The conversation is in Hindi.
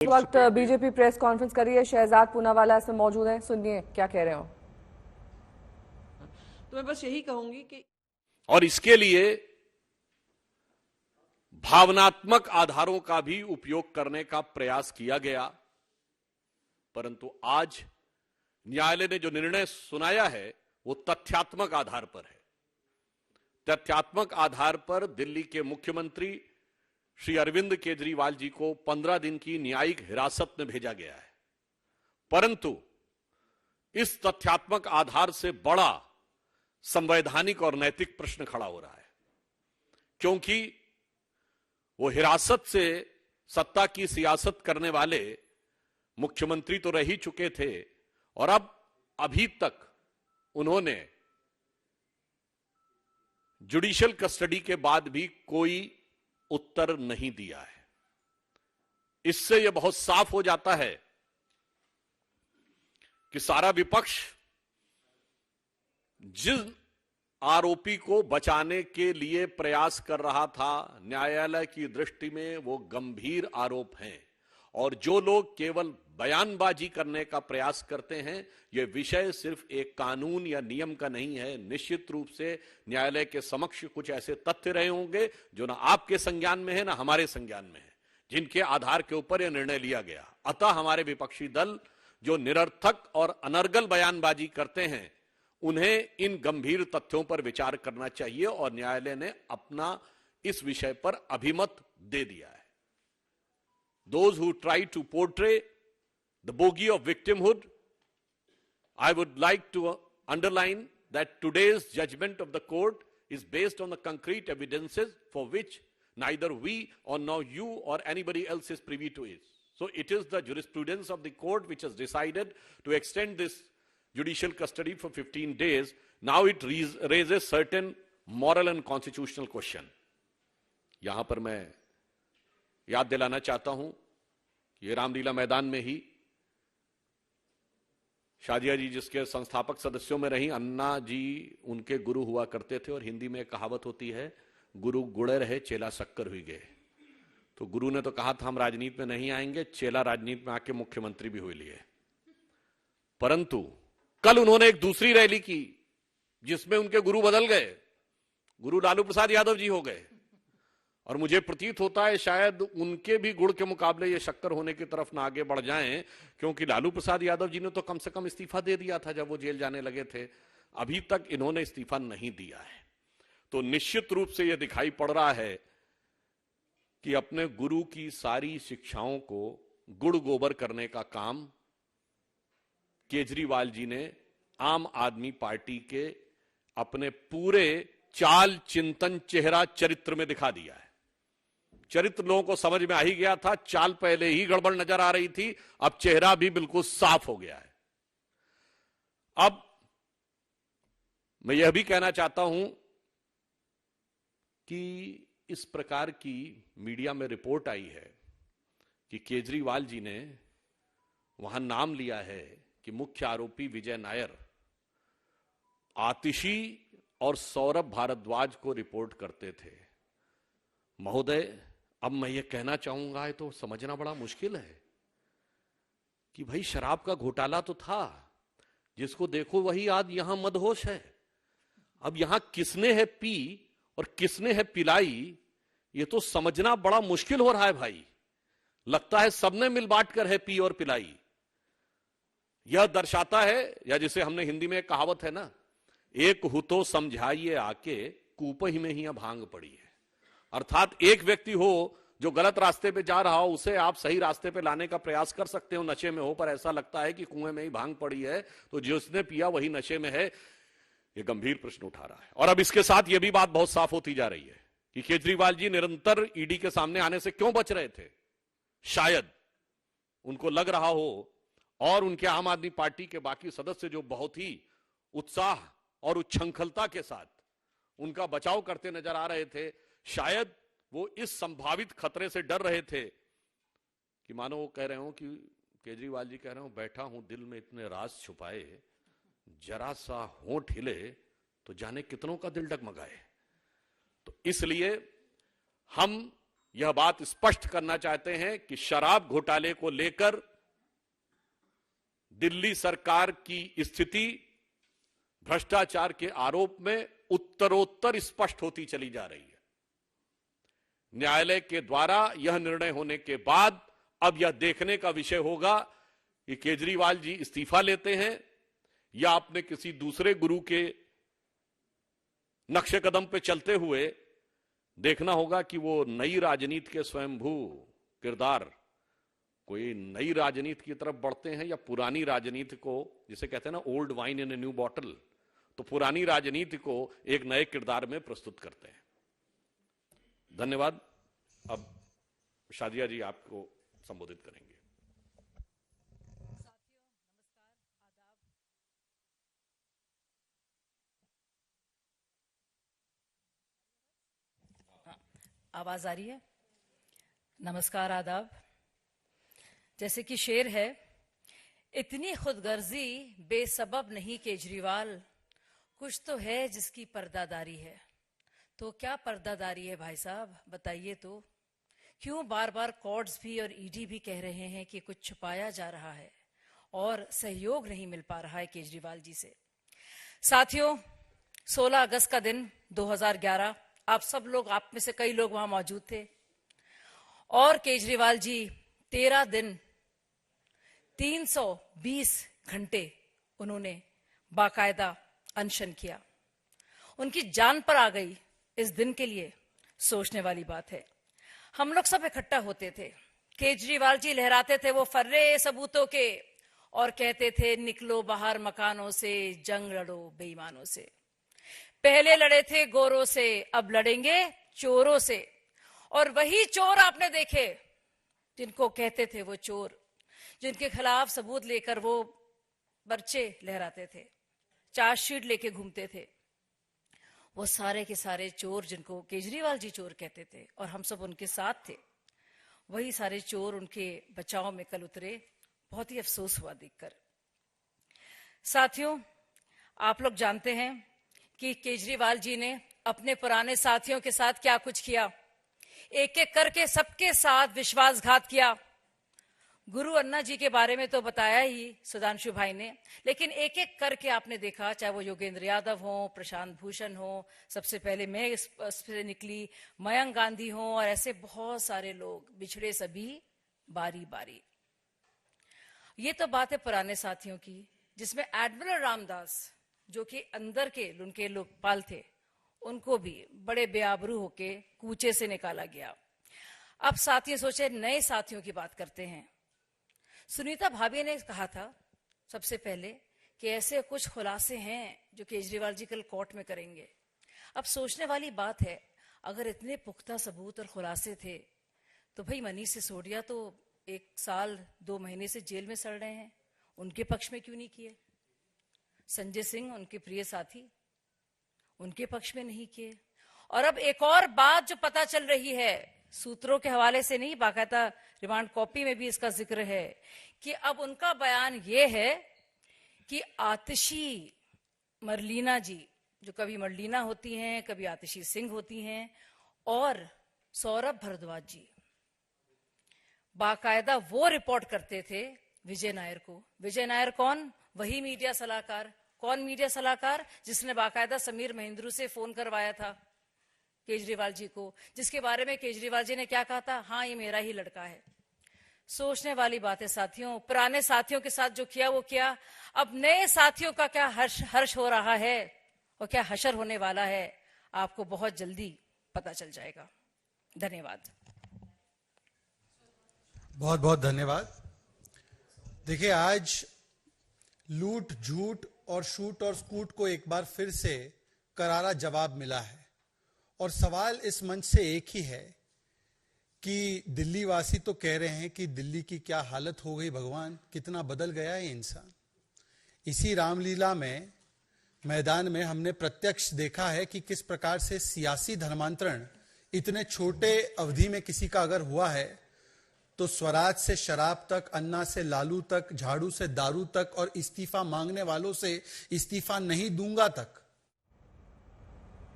इस वक्त बीजेपी प्रेस कॉन्फ्रेंस कर रही है। शहजाद पूनावाला इसमें मौजूद हैं, सुनिए क्या कह रहे हो। तो मैं बस यही कहूंगी कि और इसके लिए भावनात्मक आधारों का भी उपयोग करने का प्रयास किया गया, परंतु आज न्यायालय ने जो निर्णय सुनाया है वो तथ्यात्मक आधार पर है। तथ्यात्मक आधार पर दिल्ली के मुख्यमंत्री श्री अरविंद केजरीवाल जी को 15 दिन की न्यायिक हिरासत में भेजा गया है, परंतु इस तथ्यात्मक आधार से बड़ा संवैधानिक और नैतिक प्रश्न खड़ा हो रहा है, क्योंकि वो हिरासत से सत्ता की सियासत करने वाले मुख्यमंत्री तो रह ही चुके थे और अब अभी तक उन्होंने जुडिशियल कस्टडी के बाद भी कोई उत्तर नहीं दिया है। इससे यह बहुत साफ हो जाता है कि सारा विपक्ष जिस आरोपी को बचाने के लिए प्रयास कर रहा था, न्यायालय की दृष्टि में वो गंभीर आरोप हैं, और जो लोग केवल बयानबाजी करने का प्रयास करते हैं, यह विषय सिर्फ एक कानून या नियम का नहीं है। निश्चित रूप से न्यायालय के समक्ष कुछ ऐसे तथ्य रहे होंगे जो ना आपके संज्ञान में है ना हमारे संज्ञान में है, जिनके आधार के ऊपर यह निर्णय लिया गया। अतः हमारे विपक्षी दल जो निरर्थक और अनर्गल बयानबाजी करते हैं, उन्हें इन गंभीर तथ्यों पर विचार करना चाहिए, और न्यायालय ने अपना इस विषय पर अभिमत दे दिया है। Those who try to portray the bogey of victimhood, I would like to underline that today's judgment of the court is based on the concrete evidences for which neither we or now you or anybody else is privy to it. So it is the jurisprudence of the court which has decided to extend this judicial custody for 15 days. Now it raises certain moral and constitutional question. यहां पर मैं याद दिलाना चाहता हूं कि ये रामलीला मैदान में ही शादिया जी, जिसके संस्थापक सदस्यों में रही, अन्ना जी उनके गुरु हुआ करते थे, और हिंदी में एक कहावत होती है, गुरु गुड़े रहे चेला शक्कर हुई गए। तो गुरु ने तो कहा था हम राजनीति में नहीं आएंगे, चेला राजनीति में आके मुख्यमंत्री भी हुए लिए। परंतु कल उन्होंने एक दूसरी रैली की जिसमें उनके गुरु बदल गए, गुरु लालू प्रसाद यादव जी हो गए, और मुझे प्रतीत होता है शायद उनके भी गुड़ के मुकाबले ये शक्कर होने की तरफ ना आगे बढ़ जाएं, क्योंकि लालू प्रसाद यादव जी ने तो कम से कम इस्तीफा दे दिया था जब वो जेल जाने लगे थे। अभी तक इन्होंने इस्तीफा नहीं दिया है। तो निश्चित रूप से यह दिखाई पड़ रहा है कि अपने गुरु की सारी शिक्षाओं को गुड़ गोबर करने का काम केजरीवाल जी ने आम आदमी पार्टी के अपने पूरे चाल चिंतन चेहरा चरित्र में दिखा दिया है। चरित्र लोगों को समझ में आ ही गया था, चाल पहले ही गड़बड़ नजर आ रही थी, अब चेहरा भी बिल्कुल साफ हो गया है। अब मैं यह भी कहना चाहता हूं कि इस प्रकार की मीडिया में रिपोर्ट आई है कि केजरीवाल जी ने वहां नाम लिया है कि मुख्य आरोपी विजय नायर आतिशी और सौरभ भारद्वाज को रिपोर्ट करते थे। महोदय, अब मैं ये कहना चाहूंगा, ये तो समझना बड़ा मुश्किल है कि भाई शराब का घोटाला तो था, जिसको देखो वही आज यहां मदहोश है। अब यहां किसने है पी और किसने है पिलाई, ये तो समझना बड़ा मुश्किल हो रहा है भाई। लगता है सबने मिल बांट कर है पी और पिलाई। यह दर्शाता है, या जिसे हमने हिंदी में एक कहावत है ना, एक हु तो समझाइए आके, कूप ही में ही भांग पड़ी है। अर्थात एक व्यक्ति हो जो गलत रास्ते पे जा रहा हो, उसे आप सही रास्ते पे लाने का प्रयास कर सकते हो, नशे में हो, पर ऐसा लगता है कि कुएं में ही भांग पड़ी है, तो जिसने पिया वही नशे में है। यह गंभीर प्रश्न उठा रहा है। और अब इसके साथ यह भी बात बहुत साफ होती जा रही है कि केजरीवाल जी निरंतर ईडी के सामने आने से क्यों बच रहे थे। शायद उनको लग रहा हो, और उनके आम आदमी पार्टी के बाकी सदस्य जो बहुत ही उत्साह और उच्छृंखलता के साथ उनका बचाव करते नजर आ रहे थे, शायद वो इस संभावित खतरे से डर रहे थे कि मानो वो कह रहे हो कि केजरीवाल जी कह रहे हो, बैठा हूं दिल में इतने राज छुपाए, जरा सा होंठ हिले तो जाने कितनों का दिल डगमगाए। तो इसलिए हम यह बात स्पष्ट करना चाहते हैं कि शराब घोटाले को लेकर दिल्ली सरकार की स्थिति भ्रष्टाचार के आरोप में उत्तरोत्तर स्पष्ट होती चली जा रही है। न्यायालय के द्वारा यह निर्णय होने के बाद अब यह देखने का विषय होगा कि केजरीवाल जी इस्तीफा लेते हैं या अपने किसी दूसरे गुरु के नक्शे कदम पे चलते हुए देखना होगा कि वो नई राजनीति के स्वयंभू किरदार कोई नई राजनीति की तरफ बढ़ते हैं या पुरानी राजनीति को, जिसे कहते हैं ना old wine in a new bottle, तो पुरानी राजनीति को एक नए किरदार में प्रस्तुत करते हैं। धन्यवाद। अब शादिया जी आपको संबोधित करेंगे। आवाज आ रही है? नमस्कार, आदाब। जैसे कि शेर है, इतनी खुदगर्जी बेसबब नहीं केजरीवाल, कुछ तो है जिसकी पर्दादारी है। तो क्या पर्दादारी है भाई साहब, बताइए तो। क्यों बार बार कोर्ट्स भी और ईडी भी कह रहे हैं कि कुछ छुपाया जा रहा है और सहयोग नहीं मिल पा रहा है केजरीवाल जी से। साथियों, 16 अगस्त का दिन 2011, आप सब लोग, आप में से कई लोग वहां मौजूद थे और केजरीवाल जी 13 दिन 320 घंटे उन्होंने बाकायदा अनशन किया। उनकी जान पर आ गई इस दिन के लिए, सोचने वाली बात है। हम लोग सब इकट्ठा होते थे, केजरीवाल जी लहराते थे वो फर्रे सबूतों के और कहते थे निकलो बाहर मकानों से, जंग लड़ो बेईमानों से। पहले लड़े थे गोरों से, अब लड़ेंगे चोरों से। और वही चोर आपने देखे जिनको कहते थे वो चोर, जिनके खिलाफ सबूत लेकर वो पर्चे लहराते थे, चार्जशीट लेके घूमते थे, वो सारे के सारे चोर जिनको केजरीवाल जी चोर कहते थे और हम सब उनके साथ थे, वही सारे चोर उनके बचाव में कल उतरे। बहुत ही अफसोस हुआ देखकर। साथियों, आप लोग जानते हैं कि केजरीवाल जी ने अपने पुराने साथियों के साथ क्या कुछ किया। एक एक करके सबके साथ विश्वासघात किया। गुरु अन्ना जी के बारे में तो बताया ही सुधांशु भाई ने, लेकिन एक एक करके आपने देखा, चाहे वो योगेंद्र यादव हो, प्रशांत भूषण हो, सबसे पहले मैं इससे निकली, मयंक गांधी हो, और ऐसे बहुत सारे लोग बिछड़े सभी बारी बारी। ये तो बात है पुराने साथियों की, जिसमें एडमिरल रामदास जो कि अंदर के उनके लोकपाल थे, उनको भी बड़े बेआबरू होके कूचे से निकाला गया। अब साथियों सोचे नए साथियों की बात करते हैं। सुनीता भाभी ने कहा था सबसे पहले कि ऐसे कुछ खुलासे हैं जो केजरीवाल जी कल कोर्ट में करेंगे। अब सोचने वाली बात है, अगर इतने पुख्ता सबूत और खुलासे थे तो भाई मनीष सिसोदिया तो 1 साल 2 महीने से जेल में सड़ रहे हैं, उनके पक्ष में क्यों नहीं किए? संजय सिंह उनके प्रिय साथी, उनके पक्ष में नहीं किए। और अब एक और बात जो पता चल रही है, सूत्रों के हवाले से नहीं, बाकायदा रिमांड कॉपी में भी इसका जिक्र है कि अब उनका बयान ये है कि आतिशी मरलीना जी, जो कभी मरलीना होती हैं कभी आतिशी सिंह होती हैं, और सौरभ भारद्वाज जी बाकायदा वो रिपोर्ट करते थे विजय नायर को। विजय नायर कौन? वही मीडिया सलाहकार। कौन मीडिया सलाहकार? जिसने बाकायदा समीर महेंद्रू से फोन करवाया था केजरीवाल जी को, जिसके बारे में केजरीवाल जी ने क्या कहा था? हाँ, ये मेरा ही लड़का है। सोचने वाली बात है साथियों। पुराने साथियों के साथ जो किया वो किया, अब नए साथियों का क्या हर्ष हो रहा है और क्या हशर होने वाला है, आपको बहुत जल्दी पता चल जाएगा। धन्यवाद। बहुत बहुत धन्यवाद। देखिए, आज लूट, झूठ और शूट और स्कूट को एक बार फिर से करारा जवाब मिला है, और सवाल इस मंच से एक ही है कि दिल्ली वासी तो कह रहे हैं कि दिल्ली की क्या हालत हो गई, भगवान कितना बदल गया है इंसान। इसी रामलीला में मैदान में हमने प्रत्यक्ष देखा है कि किस प्रकार से सियासी धर्मांतरण इतने छोटे अवधि में किसी का अगर हुआ है तो स्वराज से शराब तक, अन्ना से लालू तक, झाड़ू से दारू तक और इस्तीफा मांगने वालों से इस्तीफा नहीं दूंगा तक,